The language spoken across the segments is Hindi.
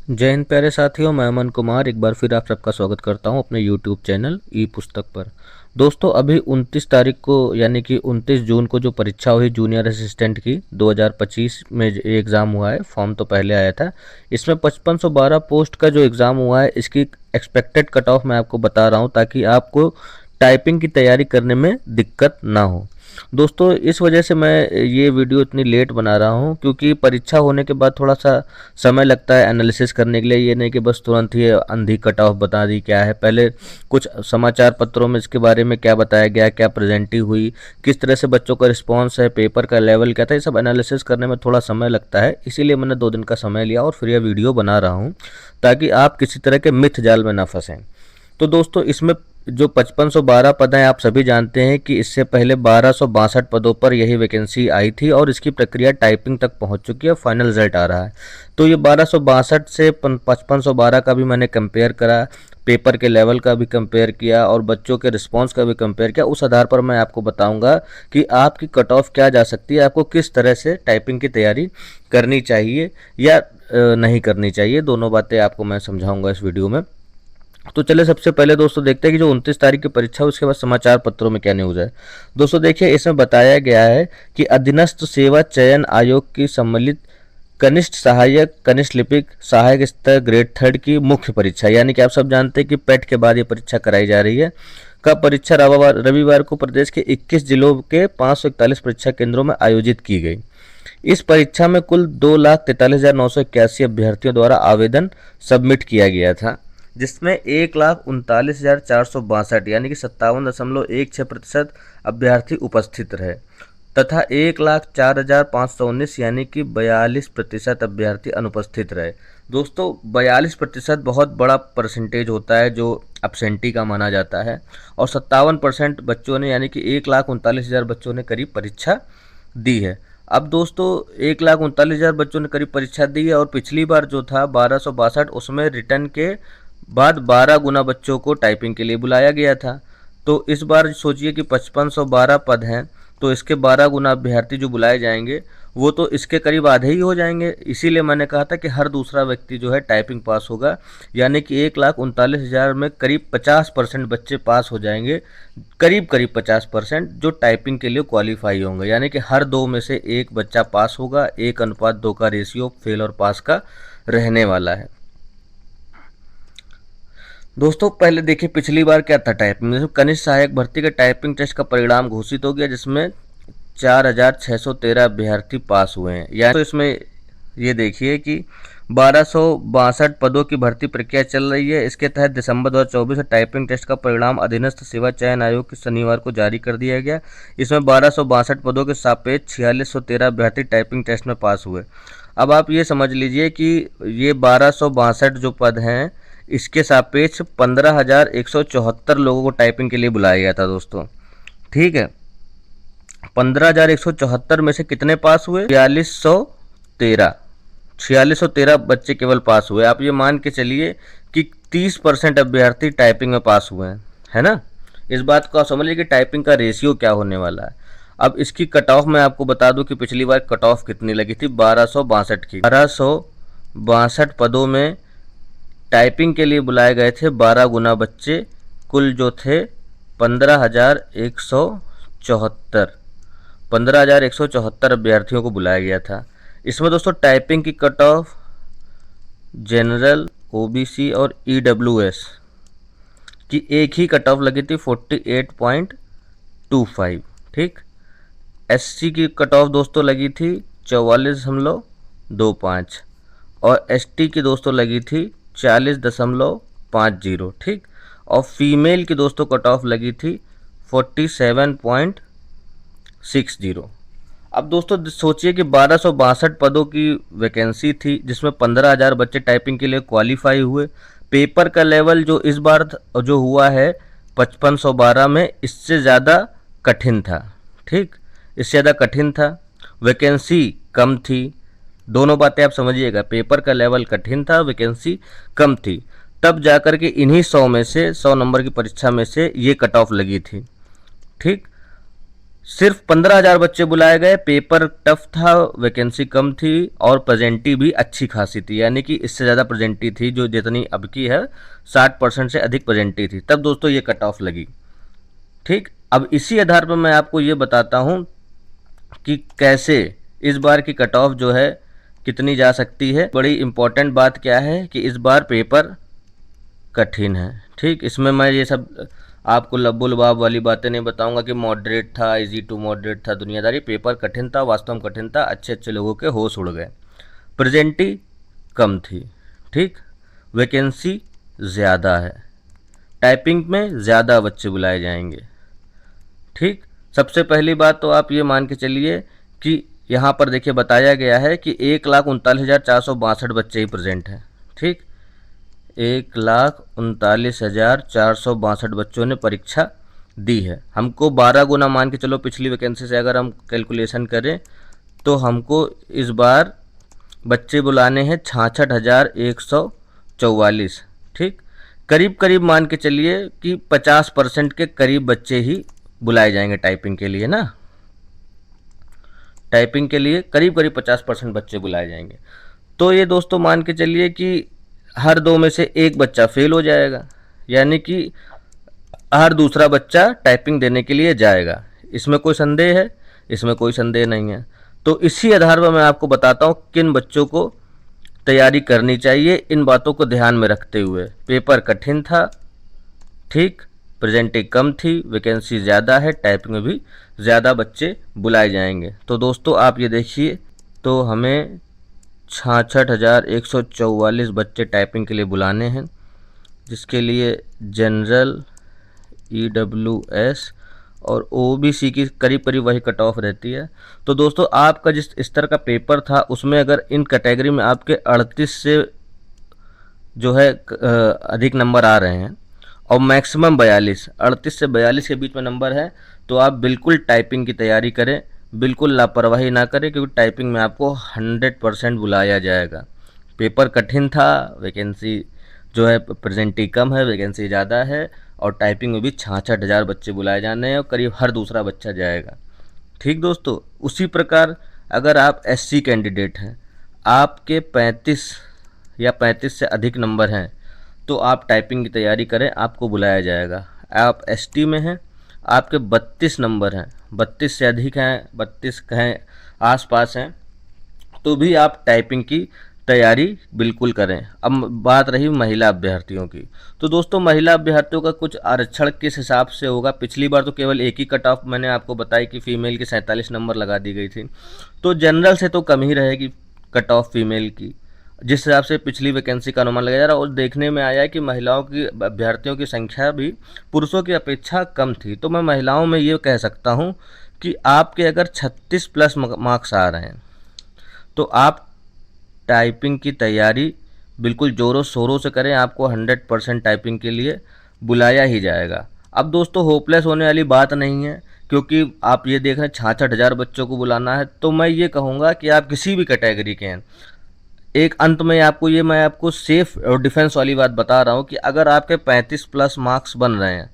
जय हिंद प्यारे साथियों, मैं अमन कुमार एक बार फिर आप सबका स्वागत करता हूं अपने यूट्यूब चैनल ई पुस्तक पर। दोस्तों, अभी 29 तारीख को यानी कि 29 जून को जो परीक्षा हुई जूनियर असिस्टेंट की 2025 में एग्ज़ाम हुआ है। फॉर्म तो पहले आया था। इसमें 5512 पोस्ट का जो एग्ज़ाम हुआ है, इसकी एक्सपेक्टेड कट ऑफ मैं आपको बता रहा हूँ ताकि आपको टाइपिंग की तैयारी करने में दिक्कत ना हो। दोस्तों, इस वजह से मैं ये वीडियो इतनी लेट बना रहा हूँ क्योंकि परीक्षा होने के बाद थोड़ा सा समय लगता है एनालिसिस करने के लिए। ये नहीं कि बस तुरंत ही अंधी कट ऑफ बता दी क्या है। पहले कुछ समाचार पत्रों में इसके बारे में क्या बताया गया, क्या प्रेजेंटी हुई, किस तरह से बच्चों का रिस्पॉन्स है, पेपर का लेवल क्या था, ये सब एनालिसिस करने में थोड़ा समय लगता है। इसीलिए मैंने 2 दिन का समय लिया और फिर यह वीडियो बना रहा हूँ ताकि आप किसी तरह के मिथ जाल में ना फंसें। तो दोस्तों, इसमें जो 5512 पद हैं, आप सभी जानते हैं कि इससे पहले 1262 पदों पर यही वैकेंसी आई थी और इसकी प्रक्रिया टाइपिंग तक पहुंच चुकी है। फाइनल रिजल्ट आ रहा है। तो ये 1262 से 5512 का भी मैंने कंपेयर करा, पेपर के लेवल का भी कंपेयर किया और बच्चों के रिस्पांस का भी कंपेयर किया। उस आधार पर मैं आपको बताऊंगा कि आपकी कट ऑफ क्या जा सकती है, आपको किस तरह से टाइपिंग की तैयारी करनी चाहिए या नहीं करनी चाहिए। दोनों बातें आपको मैं समझाऊंगा इस वीडियो में। तो चले सबसे पहले दोस्तों देखते हैं कि जो 29 तारीख की परीक्षा है उसके बाद समाचार पत्रों में क्या न्यूज़ है। दोस्तों देखिए, इसमें बताया गया है कि अधीनस्थ सेवा चयन आयोग की सम्मिलित कनिष्ठ सहायक, कनिष्ठ लिपिक, सहायक स्तर ग्रेड 3 की मुख्य परीक्षा, यानी कि आप सब जानते हैं कि पेट के बाद ये परीक्षा कराई जा रही है, का परीक्षा रविवार को प्रदेश के 21 जिलों के 541 परीक्षा केंद्रों में आयोजित की गई। इस परीक्षा में कुल 2,43,981 अभ्यर्थियों द्वारा आवेदन सबमिट किया गया था, जिसमें 1,39,462 यानी कि 57.16% अभ्यर्थी उपस्थित रहे तथा 1,04,519 यानी कि 42% अभ्यर्थी अनुपस्थित रहे। दोस्तों, 42% बहुत बड़ा परसेंटेज होता है जो एब्सेंटी का माना जाता है और 57% बच्चों ने यानी कि 1,39,000 बच्चों ने करीब परीक्षा दी है। अब दोस्तों, 1,39,000 बच्चों ने करीब परीक्षा दी है और पिछली बार जो था 1262, उसमें रिटर्न के बाद 12 गुना बच्चों को टाइपिंग के लिए बुलाया गया था। तो इस बार सोचिए कि 5512 पद हैं, तो इसके 12 गुना अभ्यर्थी जो बुलाए जाएंगे वो तो इसके करीब आधे ही हो जाएंगे। इसीलिए मैंने कहा था कि हर दूसरा व्यक्ति जो है टाइपिंग पास होगा, यानी कि 1,39,000 में करीब 50% बच्चे पास हो जाएंगे। करीब करीब 50% जो टाइपिंग के लिए क्वालिफाई होंगे, यानी कि हर 2 में से एक बच्चा पास होगा। 1:2 का रेशियो फेल और पास का रहने वाला है। दोस्तों, पहले देखिए पिछली बार क्या था टाइपिंग में। कनिष्ठ सहायक भर्ती के टाइपिंग टेस्ट का परिणाम घोषित हो गया, जिसमें 4,613 अभ्यर्थी पास हुए हैं। या तो इसमें ये देखिए कि 1262 पदों की भर्ती प्रक्रिया चल रही है। इसके तहत दिसंबर 2024 से टाइपिंग टेस्ट का परिणाम अधीनस्थ सेवा चयन आयोग के शनिवार को जारी कर दिया गया। इसमें 1262 पदों के सापेक्ष 4613 अभ्यर्थी टाइपिंग टेस्ट में पास हुए। अब आप ये समझ लीजिए कि ये 1262 जो पद हैं, इसके सापेक्ष 15,174 लोगों को टाइपिंग के लिए बुलाया गया था दोस्तों। ठीक है, 15,174 में से कितने पास हुए? 4613 बच्चे केवल पास हुए। आप ये मान के चलिए कि 30% अभ्यर्थी टाइपिंग में पास हुए हैं, है ना। इस बात को आप समझ लीजिए कि टाइपिंग का रेशियो क्या होने वाला है। अब इसकी कट ऑफ मैं आपको बता दूं कि पिछली बार कट ऑफ कितनी लगी थी, 1262 की। 1262 पदों में टाइपिंग के लिए बुलाए गए थे 12 गुना बच्चे, कुल जो थे 15,174 अभ्यर्थियों को बुलाया गया था। इसमें दोस्तों टाइपिंग की कट ऑफ जनरल, ओबीसी और ईडब्ल्यूएस की एक ही कट ऑफ लगी थी 48.25। ठीक, एससी की कट ऑफ दोस्तों लगी थी 44.25 और एसटी की दोस्तों लगी थी 40.50। ठीक, और फीमेल की दोस्तों कट ऑफ लगी थी 47.60। अब दोस्तों सोचिए कि 1262 पदों की वैकेंसी थी, जिसमें 15,000 बच्चे टाइपिंग के लिए क्वालिफाई हुए। पेपर का लेवल जो इस बार जो हुआ है 5512 में, इससे ज़्यादा कठिन था। ठीक, इससे ज़्यादा कठिन था, वैकेंसी कम थी। दोनों बातें आप समझिएगा, पेपर का लेवल कठिन था, वैकेंसी कम थी। तब जाकर के इन्हीं 100 में से 100 नंबर की परीक्षा में से ये कट ऑफ लगी थी। ठीक, सिर्फ 15,000 बच्चे बुलाए गए। पेपर टफ था, वैकेंसी कम थी और प्रेजेंटी भी अच्छी खासी थी, यानी कि इससे ज़्यादा प्रेजेंटी थी जो जितनी अब की है। 60% से अधिक प्रेजेंटी थी, तब दोस्तों ये कट ऑफ लगी। ठीक, अब इसी आधार पर मैं आपको ये बताता हूँ कि कैसे इस बार की कट ऑफ जो है कितनी जा सकती है। बड़ी इंपॉर्टेंट बात क्या है कि इस बार पेपर कठिन है। ठीक, इसमें मैं ये सब आपको लब्बो लुबाब वाली बातें नहीं बताऊंगा कि मॉडरेट था, इजी टू मॉडरेट था, दुनियादारी। पेपर कठिन था, वास्तव में कठिन था। अच्छे अच्छे लोगों के होश उड़ गए। प्रेजेंटी कम थी। ठीक, वैकेंसी ज़्यादा है, टाइपिंग में ज़्यादा बच्चे बुलाए जाएंगे। ठीक, सबसे पहली बात तो आप ये मान के चलिए कि यहाँ पर देखिए बताया गया है कि 1,39,462 बच्चे ही प्रेजेंट हैं। ठीक, 1,39,462 बच्चों ने परीक्षा दी है। हमको 12 गुना मान के चलो पिछली वैकेंसी से अगर हम कैलकुलेशन करें तो हमको इस बार बच्चे बुलाने हैं 66,144। ठीक, करीब करीब मान के चलिए कि 50% के करीब बच्चे ही बुलाए जाएंगे टाइपिंग के लिए ना। टाइपिंग के लिए करीब करीब 50% बच्चे बुलाए जाएंगे। तो ये दोस्तों मान के चलिए कि हर 2 में से एक बच्चा फेल हो जाएगा, यानी कि हर दूसरा बच्चा टाइपिंग देने के लिए जाएगा। इसमें कोई संदेह है? इसमें कोई संदेह नहीं है। तो इसी आधार पर मैं आपको बताता हूँ किन बच्चों को तैयारी करनी चाहिए, इन बातों को ध्यान में रखते हुए। पेपर कठिन था, ठीक, प्रेजेंटी कम थी, वैकेंसी ज़्यादा है, टाइपिंग में भी ज़्यादा बच्चे बुलाए जाएंगे। तो दोस्तों आप ये देखिए, तो हमें 66,144 बच्चे टाइपिंग के लिए बुलाने हैं, जिसके लिए जनरल, EWS और OBC की करीब करीब वही कट ऑफ रहती है। तो दोस्तों आपका जिस स्तर का पेपर था उसमें अगर इन कैटेगरी में आपके 38 से जो है अधिक नंबर आ रहे हैं और मैक्सिमम 38 से 42 के बीच में नंबर है, तो आप बिल्कुल टाइपिंग की तैयारी करें, बिल्कुल लापरवाही ना करें, क्योंकि टाइपिंग में आपको 100% बुलाया जाएगा। पेपर कठिन था, वैकेंसी जो है प्रेजेंटी कम है, वैकेंसी ज़्यादा है, और टाइपिंग में भी 66,000 बच्चे बुलाए जाने हैं और करीब हर दूसरा बच्चा जाएगा। ठीक दोस्तों, उसी प्रकार अगर आप SC कैंडिडेट हैं, आपके 35 या 35 से अधिक नंबर हैं, तो आप टाइपिंग की तैयारी करें, आपको बुलाया जाएगा। आप ST में हैं, आपके 32 नंबर हैं, 32 से अधिक हैं, 32 हैं आसपास हैं, तो भी आप टाइपिंग की तैयारी बिल्कुल करें। अब बात रही महिला अभ्यर्थियों की, तो दोस्तों महिला अभ्यर्थियों का कुछ आरक्षण किस हिसाब से होगा। पिछली बार तो केवल एक ही कट ऑफ मैंने आपको बताई कि फ़ीमेल की 47 नंबर लगा दी गई थी, तो जनरल से तो कम ही रहेगी कट ऑफ फीमेल की, जिस हिसाब से पिछली वैकेंसी का अनुमान लगाया जा रहा है। और देखने में आया है कि महिलाओं की अभ्यर्थियों की संख्या भी पुरुषों की अपेक्षा कम थी। तो मैं महिलाओं में ये कह सकता हूँ कि आपके अगर 36 प्लस मार्क्स आ रहे हैं तो आप टाइपिंग की तैयारी बिल्कुल ज़ोरों शोरों से करें, आपको 100% टाइपिंग के लिए बुलाया ही जाएगा। अब दोस्तों होपलेस होने वाली बात नहीं है, क्योंकि आप ये देख रहे हैं 66,000 बच्चों को बुलाना है। तो मैं ये कहूँगा कि आप किसी भी कैटेगरी के हैं, एक अंत में आपको ये मैं आपको सेफ और डिफेंस वाली बात बता रहा हूँ कि अगर आपके 35 प्लस मार्क्स बन रहे हैं,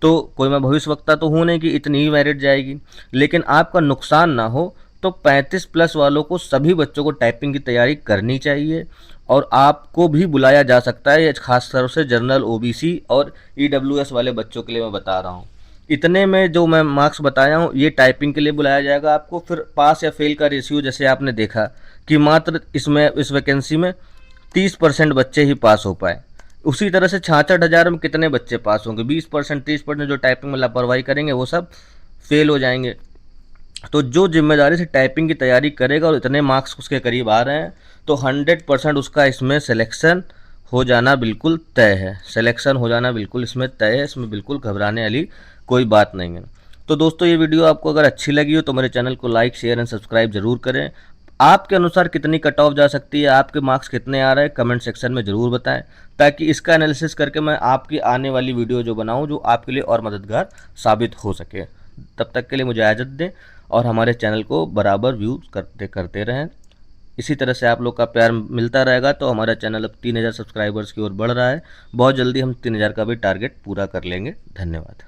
तो कोई मैं भविष्यवक्ता तो हूँ नहीं कि इतनी ही मेरिट जाएगी, लेकिन आपका नुकसान ना हो तो 35 प्लस वालों को, सभी बच्चों को टाइपिंग की तैयारी करनी चाहिए और आपको भी बुलाया जा सकता है। खास तौर से जनरल, OBC और EWS वाले बच्चों के लिए मैं बता रहा हूँ। इतने में जो मैं मार्क्स बताया हूँ ये टाइपिंग के लिए बुलाया जाएगा आपको। फिर पास या फेल का रेशियो जैसे आपने देखा कि मात्र इसमें इस वैकेंसी में 30% बच्चे ही पास हो पाए, उसी तरह से 66,000 में कितने बच्चे पास होंगे? 20%, 30% जो टाइपिंग में लापरवाही करेंगे वो सब फेल हो जाएंगे। तो जो जिम्मेदारी से टाइपिंग की तैयारी करेगा और इतने मार्क्स उसके करीब आ रहे हैं, तो 100% उसका इसमें सिलेक्शन हो जाना बिल्कुल तय है। सिलेक्शन हो जाना बिल्कुल इसमें तय है, इसमें बिल्कुल घबराने वाली कोई बात नहीं है। तो दोस्तों ये वीडियो आपको अगर अच्छी लगी हो तो मेरे चैनल को लाइक, शेयर एंड सब्सक्राइब जरूर करें। आपके अनुसार कितनी कट ऑफ जा सकती है, आपके मार्क्स कितने आ रहे हैं, कमेंट सेक्शन में ज़रूर बताएं, ताकि इसका एनालिसिस करके मैं आपकी आने वाली वीडियो जो बनाऊं जो आपके लिए और मददगार साबित हो सके। तब तक के लिए मुझे इजाज़त दें और हमारे चैनल को बराबर व्यू करते रहें। इसी तरह से आप लोग का प्यार मिलता रहेगा तो हमारा चैनल अब 3,000 सब्सक्राइबर्स की ओर बढ़ रहा है। बहुत जल्दी हम 3,000 का भी टारगेट पूरा कर लेंगे। धन्यवाद।